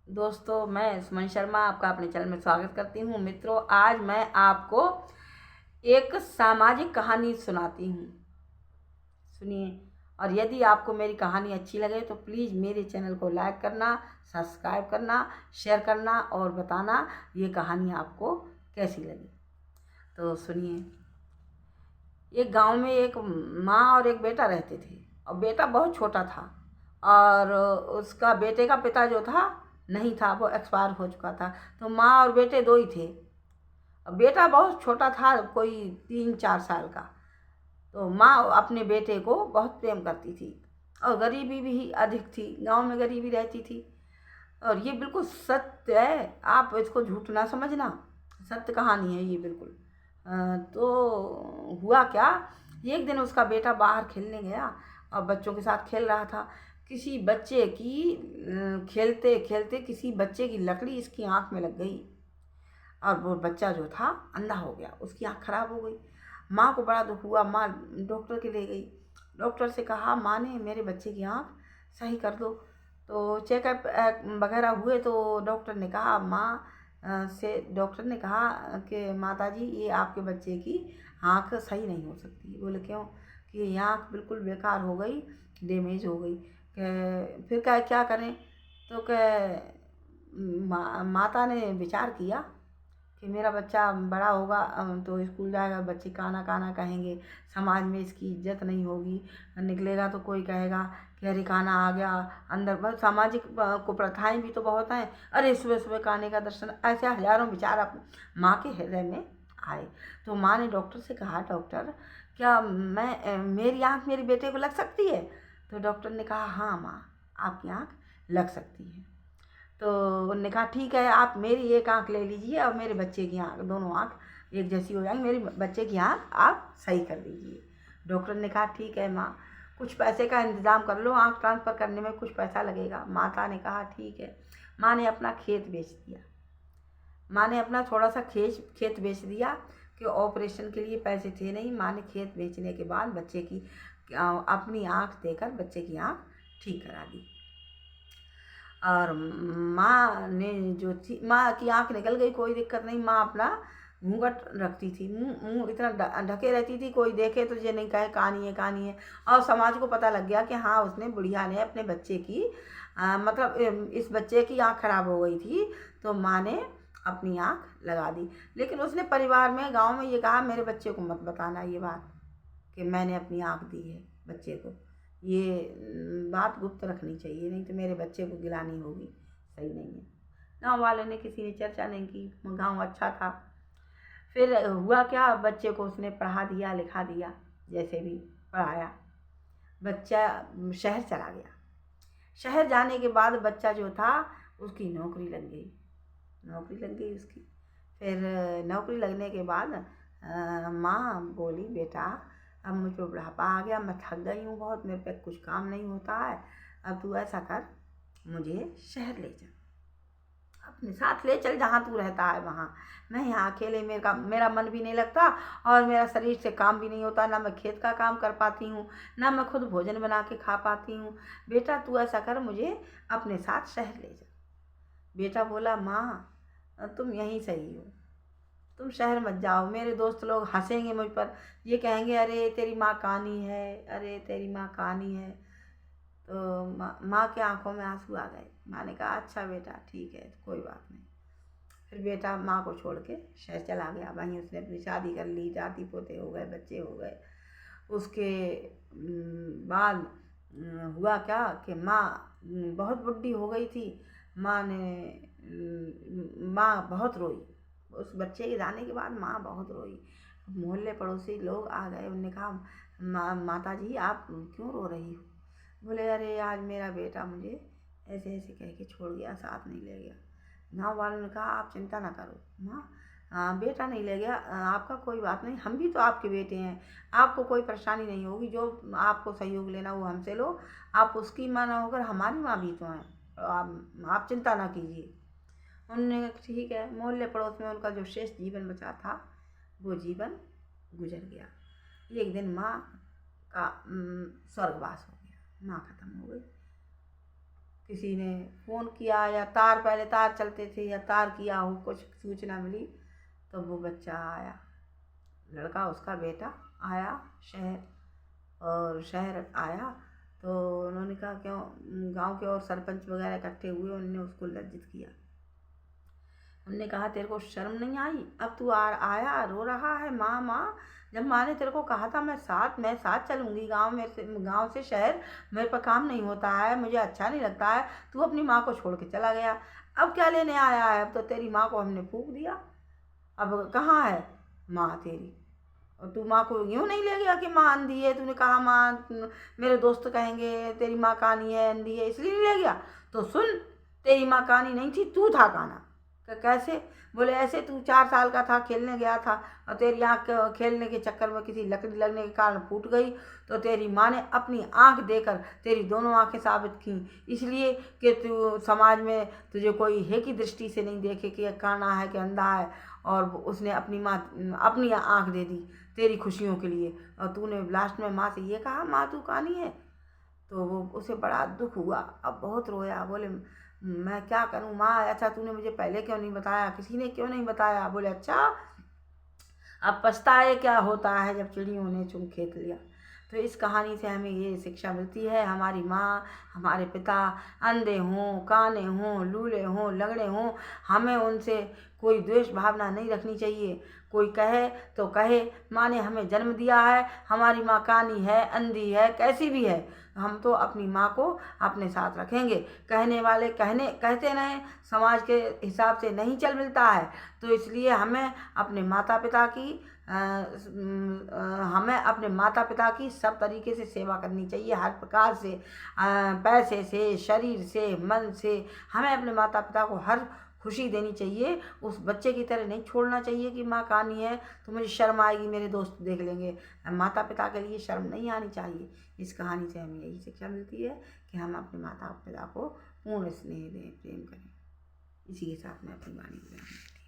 दोस्तों, मैं सुमन शर्मा आपका अपने चैनल में स्वागत करती हूँ। मित्रों, आज मैं आपको एक सामाजिक कहानी सुनाती हूँ। सुनिए। और यदि आपको मेरी कहानी अच्छी लगे तो प्लीज़ मेरे चैनल को लाइक करना, सब्सक्राइब करना, शेयर करना और बताना ये कहानी आपको कैसी लगी। तो सुनिए। एक गांव में एक माँ और एक बेटा रहते थे और बेटा बहुत छोटा था और उसका बेटे का पिता जो था नहीं था, वो एक्सपायर हो चुका था। तो माँ और बेटे दो ही थे। बेटा बहुत छोटा था, कोई 3-4 साल का। तो माँ अपने बेटे को बहुत प्रेम करती थी और गरीबी भी अधिक थी, गांव में गरीबी रहती थी। और ये बिल्कुल सत्य है, आप इसको झूठ ना समझना, सत्य कहानी है ये बिल्कुल। तो हुआ क्या, एक दिन उसका बेटा बाहर खेलने गया और बच्चों के साथ खेल रहा था। किसी बच्चे की खेलते खेलते किसी बच्चे की लकड़ी इसकी आँख में लग गई और वो बच्चा जो था अंधा हो गया, उसकी आँख खराब हो गई। माँ को बड़ा दुख हुआ। माँ डॉक्टर के ले गई। डॉक्टर से कहा, माँ ने मेरे बच्चे की आँख सही कर दो। तो चेकअप वगैरह हुए तो डॉक्टर ने कहा डॉक्टर ने कहा कि माता जी, ये आपके बच्चे की आँख सही नहीं हो सकती। बोले क्यों? कि ये आँख बिल्कुल बेकार हो गई, डैमेज हो गई। फिर क्या करें? तो माता ने विचार किया कि मेरा बच्चा बड़ा होगा तो स्कूल जाएगा, बच्चे काना काना कहेंगे, समाज में इसकी इज्जत नहीं होगी। निकलेगा तो कोई कहेगा कि अरे काना आ गया। अंदर बहुत सामाजिक कुप्रथाएं भी तो बहुत हैं। अरे सुबह सुबह काने का दर्शन, ऐसे हजारों विचार माँ के हृदय में आए। तो माँ ने डॉक्टर से कहा, डॉक्टर, क्या मेरी आँख मेरे बेटे को लग सकती है? तो डॉक्टर ने कहा, हाँ माँ, आपकी आँख लग सकती है। तो उन्होंने कहा, ठीक है, आप मेरी एक आँख ले लीजिए और मेरे बच्चे की आँख, दोनों आँख एक जैसी हो जाएंगी, मेरे बच्चे की आँख आप सही कर दीजिए। डॉक्टर ने कहा, ठीक है माँ, कुछ पैसे का इंतज़ाम कर लो, आँख ट्रांसफ़र करने में कुछ पैसा लगेगा। माता ने कहा, ठीक है। माँ ने अपना खेत बेच दिया। माँ ने अपना थोड़ा सा खेत बेच दिया कि ऑपरेशन के लिए पैसे थे नहीं। माँ ने खेत बेचने के बाद बच्चे की अपनी आँख देकर बच्चे की आँख ठीक करा दी। और माँ ने जो थी, माँ की आँख निकल गई, कोई दिक्कत नहीं। माँ अपना घूंघट रखती थी, मुँह इतना ढके रहती थी, कोई देखे तो ये नहीं कहे कहानी है कहानी है। और समाज को पता लग गया कि हाँ, उसने, बुढ़िया ने अपने बच्चे की मतलब इस बच्चे की आँख खराब हो गई थी तो माँ ने अपनी आँख लगा दी। लेकिन उसने परिवार में, गाँव में ये कहा, मेरे बच्चे को मत बताना ये बात कि मैंने अपनी आँख दी है बच्चे को। ये बात गुप्त रखनी चाहिए, नहीं तो मेरे बच्चे को गिलानी होगी, सही नहीं है। गाँव वालों ने, किसी ने चर्चा नहीं की, गाँव अच्छा था। फिर हुआ क्या, बच्चे को उसने पढ़ा दिया, लिखा दिया, जैसे भी पढ़ाया। बच्चा शहर चला गया। शहर जाने के बाद बच्चा जो था, उसकी नौकरी लग गई। नौकरी लग गई उसकी। फिर नौकरी लगने के बाद माँ बोली, बेटा, अब मुझ पर बुढ़ापा आ गया, मैं थक गई हूँ बहुत, मेरे पे कुछ काम नहीं होता है, अब तू ऐसा कर, मुझे शहर ले जा, अपने साथ ले चल, जहाँ तू रहता है वहाँ। मैं यहाँ अकेले, मेरा मन भी नहीं लगता और मेरा शरीर से काम भी नहीं होता, ना मैं खेत का काम कर पाती हूँ, ना मैं खुद भोजन बना के खा पाती हूँ। बेटा तू ऐसा कर, मुझे अपने साथ शहर ले जा। बेटा बोला, माँ तुम यहीं सही हो, तुम शहर मत जाओ, मेरे दोस्त लोग हंसेंगे मुझ पर, ये कहेंगे अरे तेरी माँ कानी है, अरे तेरी माँ कानी है। तो माँ के आंखों में आंसू आ गए। माँ ने कहा, अच्छा बेटा, ठीक है, कोई बात नहीं। फिर बेटा माँ को छोड़ के शहर चला गया। वहीं उसने अपनी शादी कर ली, जाति पोते हो गए, बच्चे हो गए। उसके बाद हुआ क्या कि माँ बहुत बुढ़ी हो गई थी। माँ बहुत रोई। उस बच्चे के जाने के बाद माँ बहुत रोई। मोहल्ले पड़ोसी लोग आ गए, उन्होंने कहा, माता जी आप क्यों रो रही हो? बोले, अरे आज मेरा बेटा मुझे ऐसे ऐसे कह के छोड़ गया, साथ नहीं ले गया। गाँव वालों ने कहा, आप चिंता ना करो माँ, बेटा नहीं ले गया, आपका कोई बात नहीं, हम भी तो आपके बेटे हैं, आपको कोई परेशानी नहीं होगी, जो आपको सहयोग लेना वो हमसे लो, आप उसकी माँ ना होकर हमारी माँ भी तो हैं, आप चिंता ना कीजिए। उन्होंने ठीक है। मोहल्ले पड़ोस में उनका जो शेष जीवन बचा था, वो जीवन गुजर गया। एक दिन माँ का स्वर्गवास हो गया, माँ खत्म हो गई। किसी ने फ़ोन किया या तार, पहले तार चलते थे, या तार किया हो, कुछ सूचना मिली तो वो बच्चा आया, लड़का उसका बेटा आया शहर। और शहर आया तो उन्होंने कहा क्यों, गांव के और सरपंच वगैरह इकट्ठे हुए, उन्होंने उसको लज्जित किया। उन्होंने कहा तेरे को शर्म नहीं आई, अब तू आया रो रहा है माँ माँ, जब माँ ने तेरे को कहा था मैं साथ चलूँगी गांव से शहर, मेरे पर काम नहीं होता है, मुझे अच्छा नहीं लगता है, तू अपनी माँ को छोड़ के चला गया, अब क्या लेने आया है, अब तो तेरी माँ को हमने फूंक दिया, अब कहाँ है माँ तेरी, और तू माँ को यूँ नहीं ले गया कि माँ अंधी है, तूने कहा माँ मेरे दोस्त कहेंगे तेरी माँ कानी है, अंधी है, इसलिए नहीं ले गया। तो सुन, तेरी माँ कानी नहीं थी, तू था काना। कैसे? बोले ऐसे, तू 4 साल का था, खेलने गया था और तेरी आँख खेलने के चक्कर में किसी लकड़ी लगने के कारण फूट गई, तो तेरी माँ ने अपनी आँख देकर तेरी दोनों आँखें साबित की, इसलिए कि तू समाज में तुझे कोई है की दृष्टि से नहीं देखे कि काना है कि अंधा है, और उसने अपनी आँख दे दी तेरी खुशियों के लिए, और तूने लास्ट में माँ से ये कहा माँ तू कानी है। तो वो उसे बड़ा दुख हुआ, अब बहुत रोया, बोले मैं क्या करूं माँ, अच्छा तूने मुझे पहले क्यों नहीं बताया, किसी ने क्यों नहीं बताया। बोले अच्छा, अब पछताए क्या होता है जब चिड़ियों ने चुन खेत लिया। तो इस कहानी से हमें ये शिक्षा मिलती है, हमारी माँ हमारे पिता अंधे हों, काने हों, लूले हों, लगड़े हों, हमें उनसे कोई द्वेष भावना नहीं रखनी चाहिए। कोई कहे तो कहे, माँ ने हमें जन्म दिया है, हमारी माँ कानी है, अंधी है, कैसी भी है, हम तो अपनी माँ को अपने साथ रखेंगे। कहने वाले कहते रहें, समाज के हिसाब से नहीं चल मिलता है, तो इसलिए हमें अपने माता पिता की सब तरीके से सेवा करनी चाहिए, हर प्रकार से, पैसे से, शरीर से, मन से, हमें अपने माता पिता को हर खुशी देनी चाहिए। उस बच्चे की तरह नहीं छोड़ना चाहिए कि माँ कानी है तो मुझे शर्म आएगी, मेरे दोस्त देख लेंगे, माता पिता के लिए शर्म नहीं आनी चाहिए। इस कहानी से हमें यही शिक्षा मिलती है कि हम अपने माता पिता को पूर्ण स्नेह दें, प्रेम करें। इसी के साथ मैं अपनी वाणी विराम देती हूँ।